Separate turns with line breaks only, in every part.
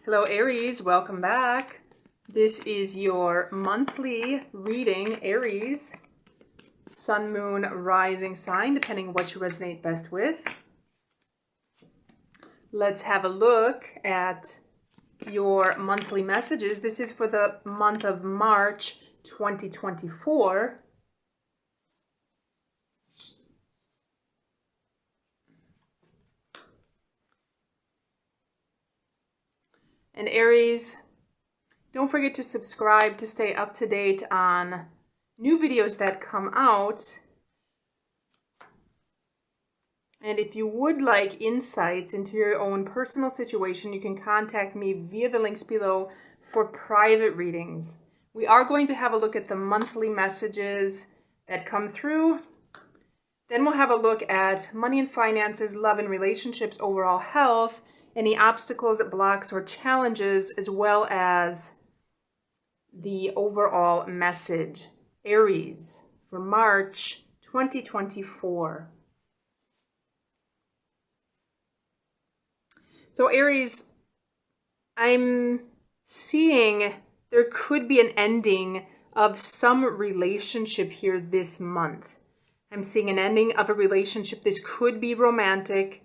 Hello Aries, welcome back. This is your monthly reading, Aries, sun, moon, rising sign, depending on what you resonate best with. Let's have a look at your monthly messages. This is for the month of March 2024. And Aries, don't forget to subscribe to stay up to date on new videos that come out. And if you would like insights into your own personal situation, you can contact me via the links below for private readings. We are going to have a look at the monthly messages that come through. Then we'll have a look at money and finances, love and relationships, overall health, any obstacles, blocks, or challenges, as well as the overall message. Aries for March 2024. So Aries, I'm seeing there could be an ending of some relationship here this month. I'm seeing an ending of a relationship. This could be romantic.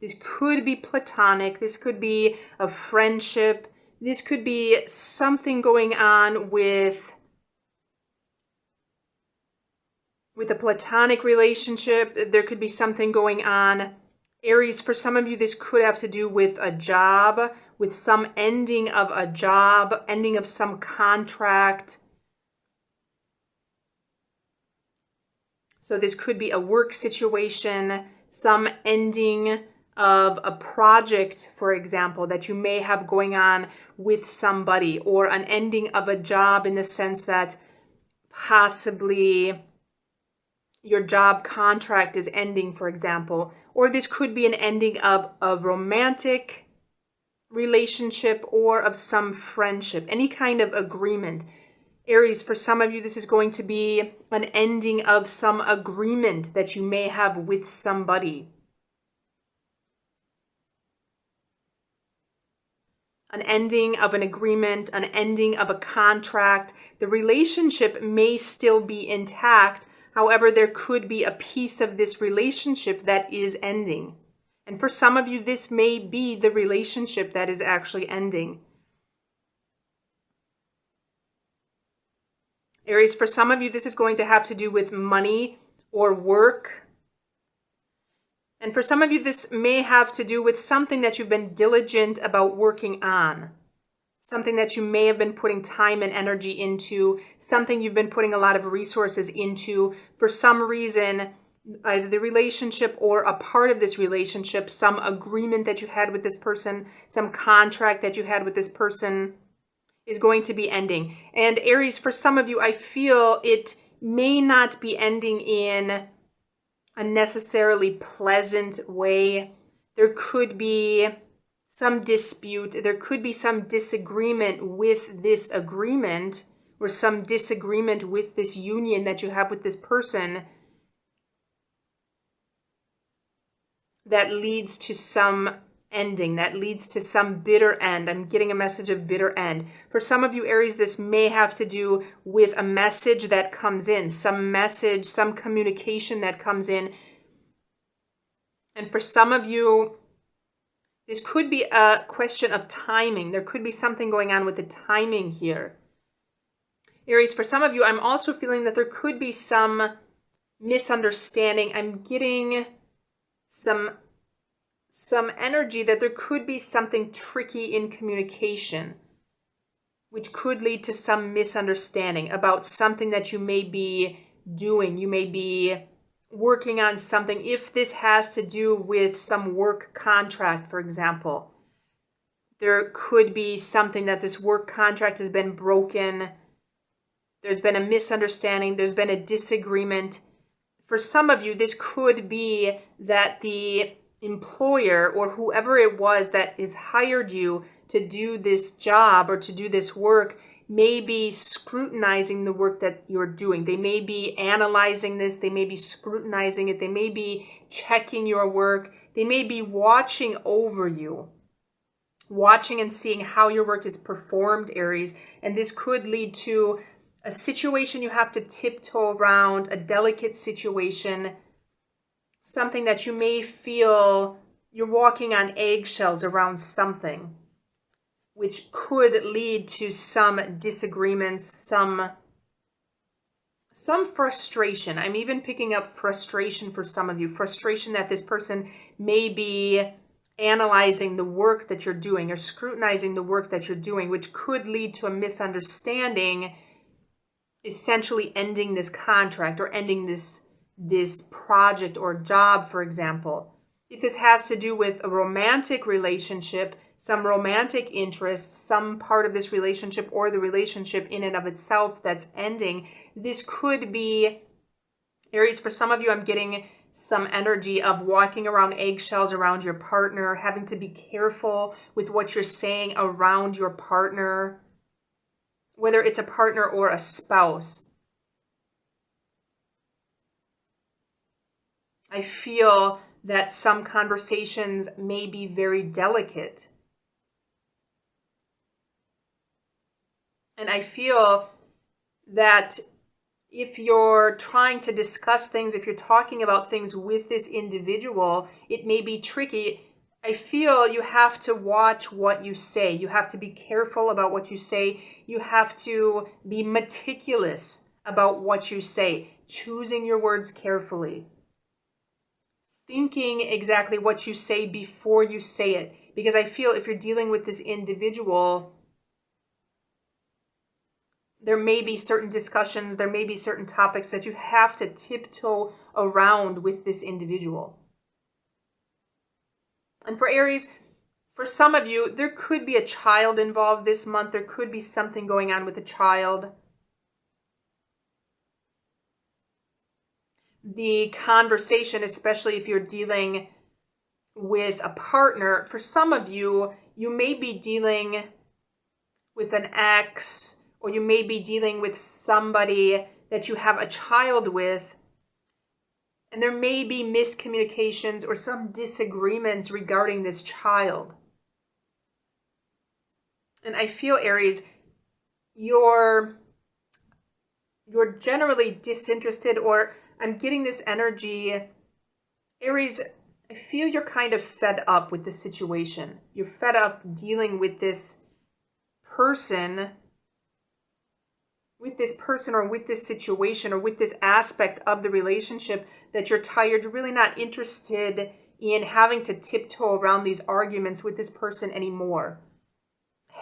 This could be platonic. This could be a friendship. This could be something going on with a platonic relationship. There could be something going on. Aries, for some of you, this could have to do with a job, with some ending of a job, ending of some contract. So this could be a work situation, some ending of a project, for example, that you may have going on with somebody, or an ending of a job in the sense that possibly your job contract is ending, for example. Or this could be an ending of a romantic relationship or of some friendship, any kind of agreement. Aries, for some of you, this is going to be an ending of some agreement that you may have with somebody. An ending of an agreement, an ending of a contract. The relationship may still be intact. However, there could be a piece of this relationship that is ending. And for some of you, this may be the relationship that is actually ending. Aries, for some of you, this is going to have to do with money or work. And for some of you, this may have to do with something that you've been diligent about working on. Something that you may have been putting time and energy into, something you've been putting a lot of resources into. For some reason, either the relationship or a part of this relationship, some agreement that you had with this person, some contract that you had with this person is going to be ending. And Aries, for some of you, I feel it may not be ending in a necessarily pleasant way. There could be some dispute, there could be some disagreement with this agreement, or some disagreement with this union that you have with this person that leads to some ending, that leads to some bitter end. I'm getting a message of bitter end. For some of you, Aries, this may have to do with a message that comes in, some message, some communication that comes in. And for some of you, this could be a question of timing. There could be something going on with the timing here. Aries, for some of you, I'm also feeling that there could be some misunderstanding. I'm getting some energy that there could be something tricky in communication, which could lead to some misunderstanding about something that you may be doing. You may be working on something. If this has to do with some work contract, for example, there could be something that this work contract has been broken. There's been a misunderstanding. There's been a disagreement. For some of you, this could be that the employer or whoever it was that has hired you to do this job or to do this work may be scrutinizing the work that you're doing. They may be analyzing this. They may be scrutinizing it. They may be checking your work. They may be watching over you. watching and seeing how your work is performed, Aries. And this could lead to a situation you have to tiptoe around, a delicate situation, something that you may feel you're walking on eggshells around something, which could lead to some disagreements, some frustration. I'm even picking up frustration for some of you. Frustration that this person may be analyzing the work that you're doing or scrutinizing the work that you're doing, which could lead to a misunderstanding, essentially ending this contract or ending this project or job, for example. If this has to do with a romantic relationship, some romantic interest, some part of this relationship or the relationship in and of itself that's ending, this could be, Aries, for some of you, I'm getting some energy of walking around eggshells around your partner, having to be careful with what you're saying around your partner, whether it's a partner or a spouse. I feel that some conversations may be very delicate. And I feel that if you're trying to discuss things, if you're talking about things with this individual, it may be tricky. I feel you have to watch what you say. You have to be careful about what you say. You have to be meticulous about what you say, choosing your words carefully, thinking exactly what you say before you say it. Because I feel if you're dealing with this individual, there may be certain discussions, there may be certain topics that you have to tiptoe around with this individual. And for Aries, for some of you, there could be a child involved this month. There could be something going on with a child. The conversation, especially if you're dealing with a partner, for some of you, you may be dealing with an ex, or you may be dealing with somebody that you have a child with, and there may be miscommunications or some disagreements regarding this child. And I feel, Aries, you're generally disinterested, or I'm getting this energy, Aries, I feel you're kind of fed up with the situation. You're fed up dealing with this person or with this situation or with this aspect of the relationship, that you're tired. You're really not interested in having to tiptoe around these arguments with this person anymore.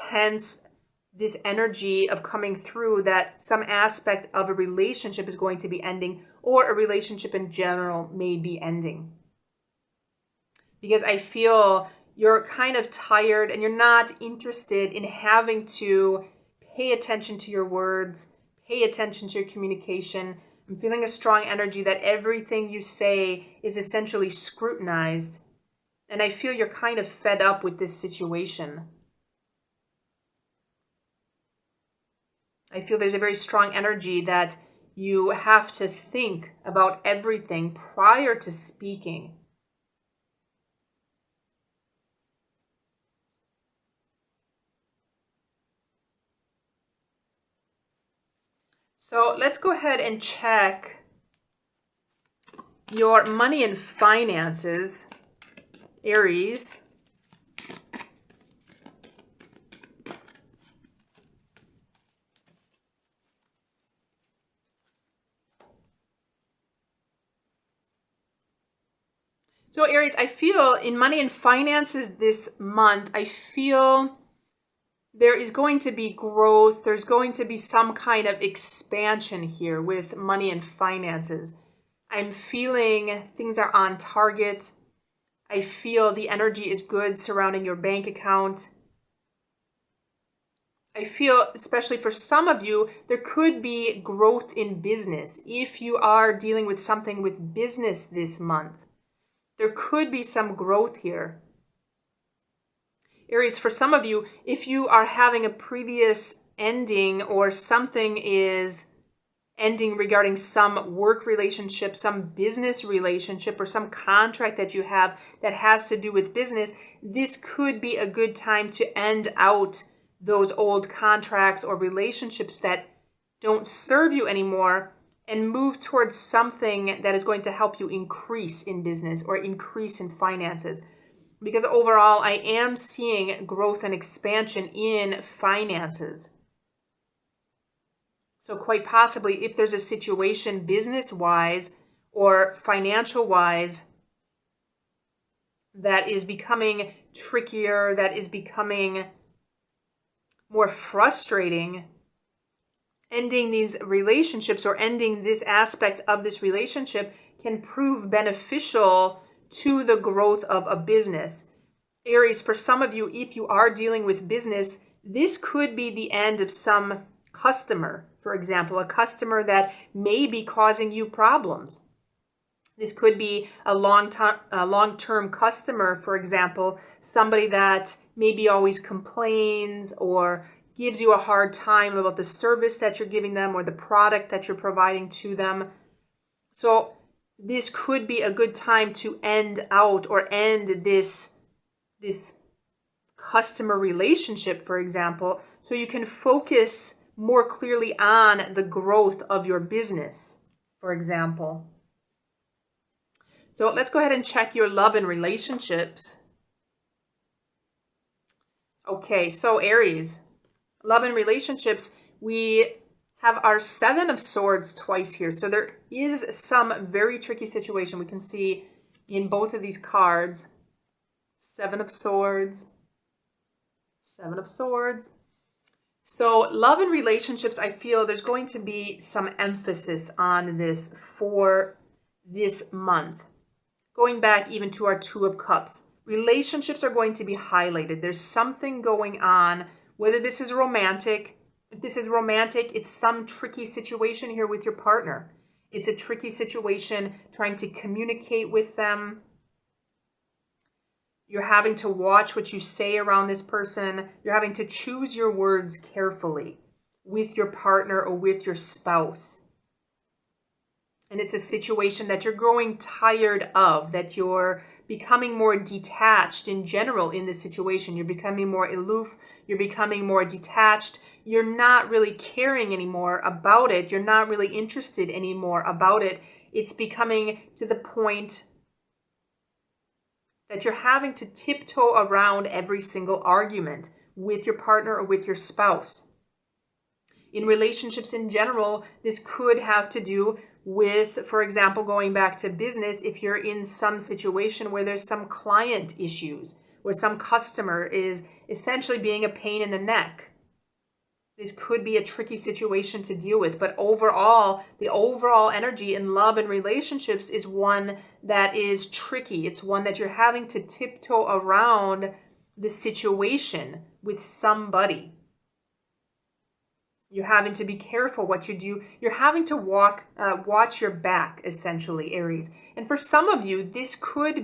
Hence, this energy of coming through that some aspect of a relationship is going to be ending, or a relationship in general may be ending. Because I feel you're kind of tired and you're not interested in having to pay attention to your words, pay attention to your communication. I'm feeling a strong energy that everything you say is essentially scrutinized. And I feel you're kind of fed up with this situation. I feel there's a very strong energy that you have to think about everything prior to speaking. So let's go ahead and check your money and finances, Aries. So Aries, I feel in money and finances this month, I feel there is going to be growth. There's going to be some kind of expansion here with money and finances. I'm feeling things are on target. I feel the energy is good surrounding your bank account. I feel, especially for some of you, there could be growth in business. If you are dealing with something with business this month, there could be some growth here. Aries, for some of you, if you are having a previous ending or something is ending regarding some work relationship, some business relationship, or some contract that you have that has to do with business, this could be a good time to end out those old contracts or relationships that don't serve you anymore and move towards something that is going to help you increase in business or increase in finances. Because overall, I am seeing growth and expansion in finances. So quite possibly, if there's a situation business-wise or financial-wise that is becoming trickier, that is becoming more frustrating, ending these relationships or ending this aspect of this relationship can prove beneficial to the growth of a business. Aries, for some of you, if you are dealing with business, this could be the end of some customer. For example, a customer that may be causing you problems. This could be a long-term customer, for example, somebody that maybe always complains or gives you a hard time about the service that you're giving them or the product that you're providing to them. So this could be a good time to end out or end this customer relationship, for example, so you can focus more clearly on the growth of your business, for example. So let's go ahead and check your love and relationships. Okay, so Aries, love and relationships, we have our Seven of Swords twice here. So there is some very tricky situation we can see in both of these cards. Seven of Swords, Seven of Swords. So love and relationships, I feel there's going to be some emphasis on this for this month. Going back even to our Two of Cups, relationships are going to be highlighted. There's something going on, whether this is romantic. If this is romantic, it's some tricky situation here with your partner. It's a tricky situation trying to communicate with them. You're having to watch what you say around this person. You're having to choose your words carefully with your partner or with your spouse. And it's a situation that you're growing tired of, that you're becoming more detached in general in this situation. You're becoming more aloof. You're becoming more detached. You're not really caring anymore about it. You're not really interested anymore about it. It's becoming to the point that you're having to tiptoe around every single argument with your partner or with your spouse. In relationships in general, this could have to do with, for example, going back to business, if you're in some situation where there's some client issues, where some customer is essentially being a pain in the neck. This could be a tricky situation to deal with, but overall, the overall energy in love and relationships is one that is tricky. It's one that you're having to tiptoe around the situation with somebody. You're having to be careful what you do. You're having to watch your back, essentially, Aries. And for some of you, this could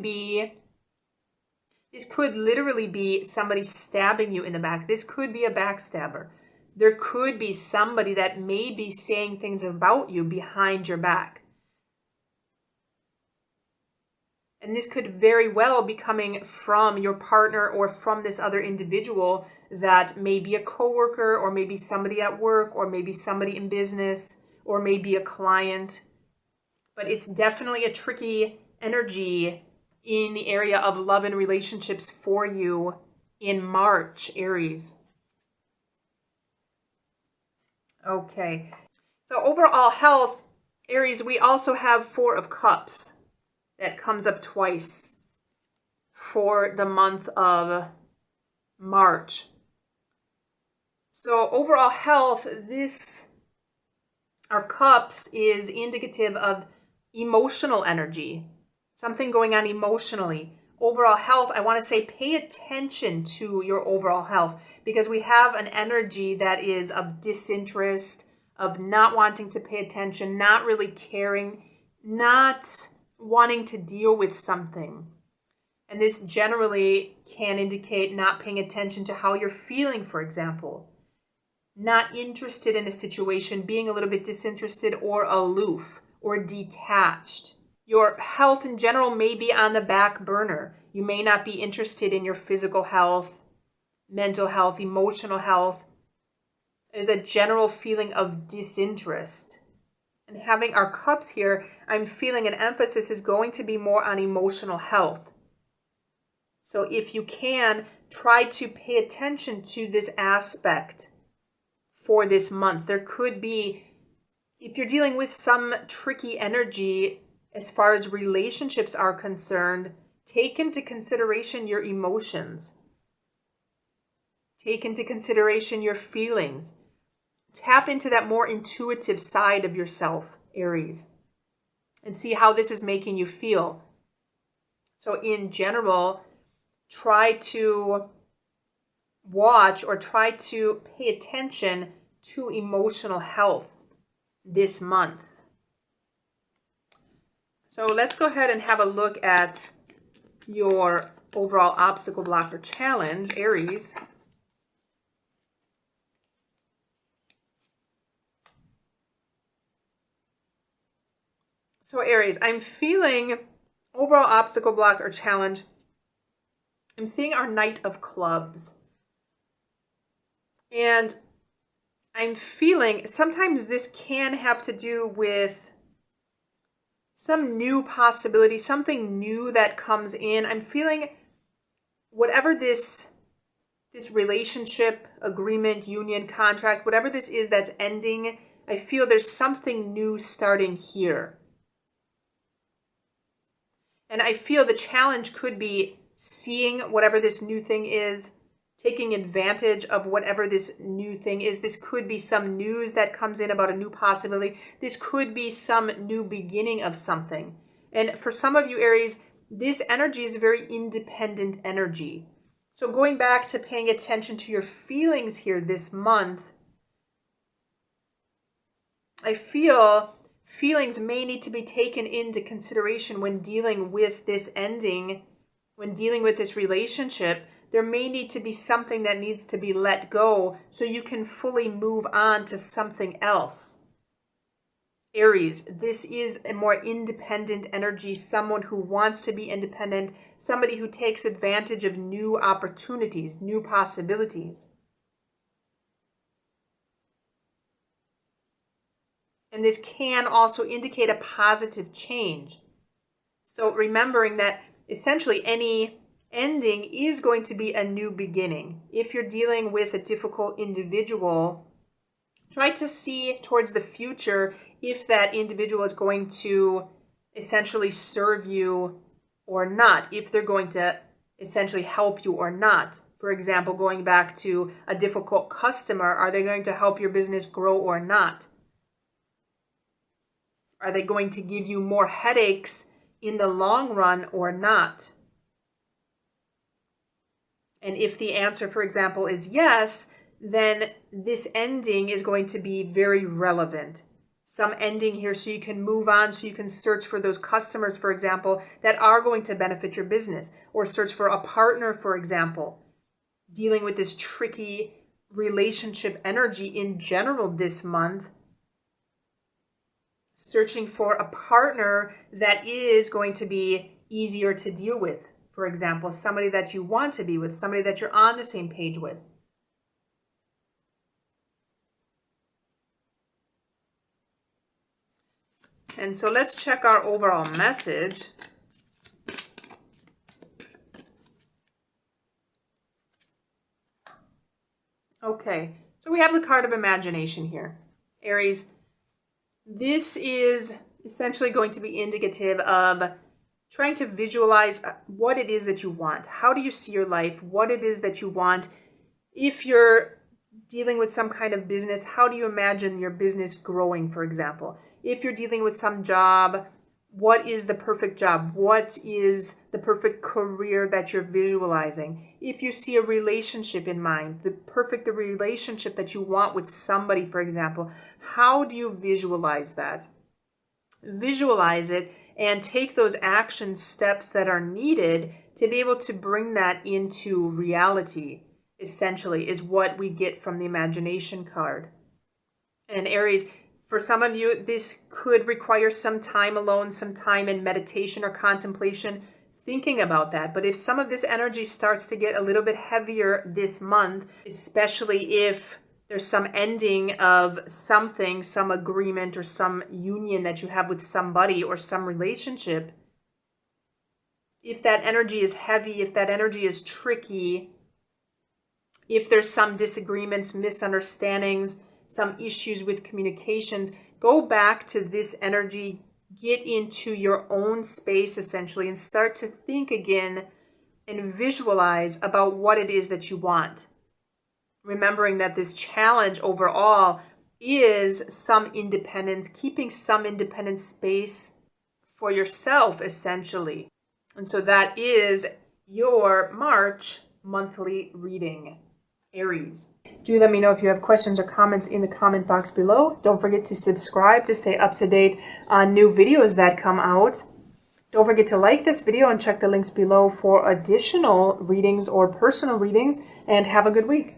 literally be somebody stabbing you in the back. This could be a backstabber. There could be somebody that may be saying things about you behind your back. And this could very well be coming from your partner or from this other individual that may be a coworker or maybe somebody at work or maybe somebody in business or maybe a client. But it's definitely a tricky energy in the area of love and relationships for you in March, Aries. Okay, so overall health, Aries, we also have Four of Cups that comes up twice for the month of March. So overall health, our cups is indicative of emotional energy, something going on emotionally. Overall health, I want to say pay attention to your overall health, because we have an energy that is of disinterest, of not wanting to pay attention, not really caring, not wanting to deal with something. And this generally can indicate not paying attention to how you're feeling, for example. not interested in a situation, being a little bit disinterested or aloof or detached. Your health in general may be on the back burner. You may not be interested in your physical health, mental health, emotional health. There's a general feeling of disinterest. And having our cups here, I'm feeling an emphasis is going to be more on emotional health. So if you can, try to pay attention to this aspect for this month. There could be, if you're dealing with some tricky energy as far as relationships are concerned, take into consideration your emotions. Take into consideration your feelings. Tap into that more intuitive side of yourself, Aries, and see how this is making you feel. So in general, try to watch or try to pay attention to emotional health this month. So let's go ahead and have a look at your overall obstacle, block, or challenge, Aries. So Aries, I'm feeling overall obstacle, block, or challenge. I'm seeing our Knight of Clubs. And I'm feeling sometimes this can have to do with some new possibility, something new that comes in. I'm feeling whatever this relationship, agreement, union, contract, whatever this is that's ending, I feel there's something new starting here. And I feel the challenge could be seeing whatever this new thing is, taking advantage of whatever this new thing is. This could be some news that comes in about a new possibility. This could be some new beginning of something. And for some of you, Aries, this energy is a very independent energy. So going back to paying attention to your feelings here this month, I feel feelings may need to be taken into consideration when dealing with this ending, when dealing with this relationship. There may need to be something that needs to be let go so you can fully move on to something else. Aries, this is a more independent energy, someone who wants to be independent, somebody who takes advantage of new opportunities, new possibilities. And this can also indicate a positive change. So remembering that essentially any ending is going to be a new beginning. If you're dealing with a difficult individual, try to see towards the future if that individual is going to essentially serve you or not, if they're going to essentially help you or not. For example, going back to a difficult customer, are they going to help your business grow or not? Are they going to give you more headaches in the long run or not? And if the answer, for example, is yes, then this ending is going to be very relevant. Some ending here so you can move on, so you can search for those customers, for example, that are going to benefit your business, or search for a partner, for example. Dealing with this tricky relationship energy in general this month, searching for a partner that is going to be easier to deal with. For example, somebody that you want to be with, somebody that you're on the same page with. And so let's check our overall message. Okay, so we have the card of imagination here. Aries, this is essentially going to be indicative of trying to visualize what it is that you want. How do you see your life? What it is that you want. If you're dealing with some kind of business, how do you imagine your business growing, for example? If you're dealing with some job, what is the perfect job? What is the perfect career that you're visualizing? If you see a relationship in mind, the perfect relationship that you want with somebody, for example, how do you visualize that? Visualize it and take those action steps that are needed to be able to bring that into reality. essentially, is what we get from the imagination card. And Aries, for some of you, this could require some time alone, some time in meditation or contemplation, thinking about that. But if some of this energy starts to get a little bit heavier this month, especially if there's some ending of something, some agreement or some union that you have with somebody or some relationship, if that energy is heavy, if that energy is tricky, if there's some disagreements, misunderstandings, some issues with communications, go back to this energy, get into your own space essentially, and start to think again and visualize about what it is that you want. Remembering that this challenge overall is some independence, keeping some independent space for yourself essentially. And so that is your March monthly reading, Aries. Do let me know if you have questions or comments in the comment box below. Don't forget to subscribe to stay up to date on new videos that come out. Don't forget to like this video and check the links below for additional readings or personal readings, and have a good week.